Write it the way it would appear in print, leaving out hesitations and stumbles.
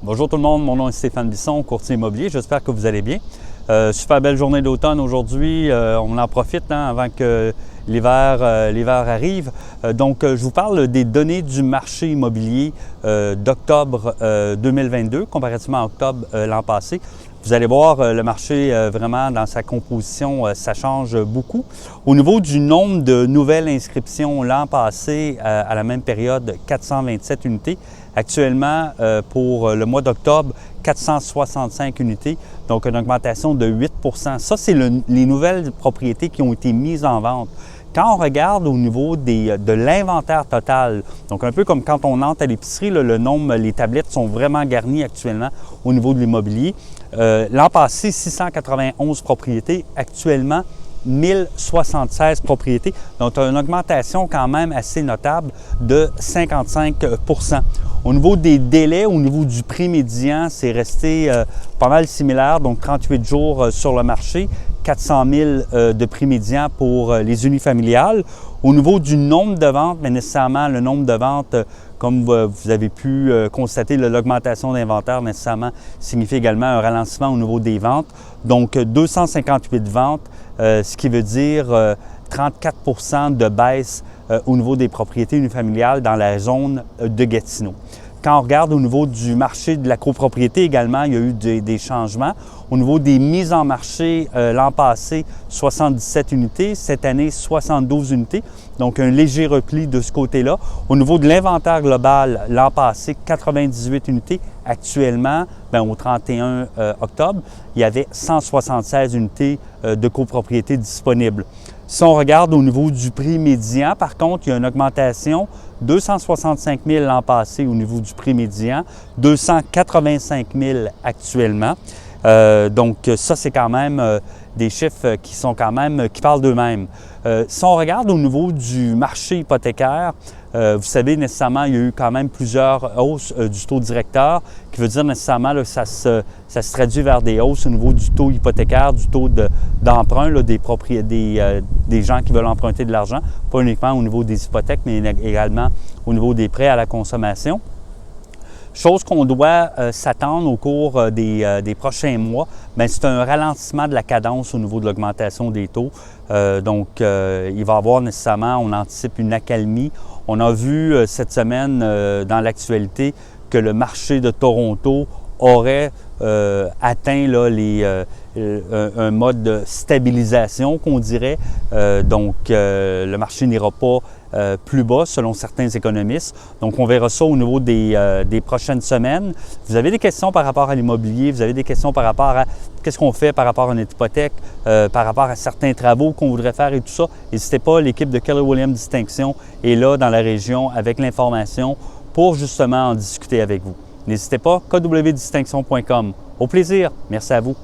Bonjour tout le monde, mon nom est Stéphane Bisson, courtier immobilier. J'espère que vous allez bien. Super belle journée d'automne aujourd'hui. On en profite avant que l'hiver arrive. Je vous parle des données du marché immobilier d'octobre 2022 comparativement à octobre l'an passé. Vous allez voir, le marché vraiment dans sa composition, ça change beaucoup. Au niveau du nombre de nouvelles inscriptions l'an passé, à la même période, 427 unités. Actuellement, pour le mois d'octobre, 465 unités, donc une augmentation de 8 %. Ça, c'est les nouvelles propriétés qui ont été mises en vente. Quand on regarde au niveau de l'inventaire total, donc un peu comme quand on entre à l'épicerie, le nombre, les tablettes sont vraiment garnies actuellement au niveau de l'immobilier. L'an passé, 691 propriétés. Actuellement, 1076 propriétés. Donc, une augmentation quand même assez notable de 55 %. Au niveau des délais, au niveau du prix médian, c'est resté pas mal similaire, donc 38 jours sur le marché, 400 000 de prix médian pour les unifamiliales. Au niveau du nombre de ventes, mais nécessairement le nombre de ventes, comme vous avez pu constater, l'augmentation d'inventaire nécessairement signifie également un ralentissement au niveau des ventes. Donc 258 ventes, ce qui veut dire 34 % de baisse au niveau des propriétés unifamiliales dans la zone de Gatineau. Quand on regarde au niveau du marché de la copropriété également, il y a eu des changements. Au niveau des mises en marché, l'an passé, 77 unités. Cette année, 72 unités. Donc, un léger repli de ce côté-là. Au niveau de l'inventaire global, l'an passé, 98 unités. Actuellement, au 31 octobre, il y avait 176 unités de copropriété disponibles. Si on regarde au niveau du prix médian, par contre, il y a une augmentation, 265 000 l'an passé au niveau du prix médian, 285 000 actuellement. Donc ça, c'est quand même des chiffres qui parlent d'eux-mêmes. Si on regarde au niveau du marché hypothécaire, vous savez, nécessairement, il y a eu quand même plusieurs hausses du taux directeur, qui veut dire nécessairement que ça se traduit vers des hausses au niveau du taux hypothécaire, du taux d'emprunt des gens qui veulent emprunter de l'argent, pas uniquement au niveau des hypothèques, mais également au niveau des prêts à la consommation. Chose qu'on doit s'attendre au cours des prochains mois, c'est un ralentissement de la cadence au niveau de l'augmentation des taux. Il va y avoir nécessairement, on anticipe une accalmie. On a vu cette semaine dans l'actualité que le marché de Toronto aurait atteint un mode de stabilisation, qu'on dirait. Le marché n'ira pas plus bas selon certains économistes. Donc, on verra ça au niveau des prochaines semaines. Vous avez des questions par rapport à l'immobilier, vous avez des questions par rapport à qu'est-ce qu'on fait par rapport à une hypothèque, par rapport à certains travaux qu'on voudrait faire et tout ça, n'hésitez pas, l'équipe de Keller Williams Distinction est là dans la région avec l'information pour justement en discuter avec vous. N'hésitez pas, kwdistinction.com. Au plaisir, merci à vous.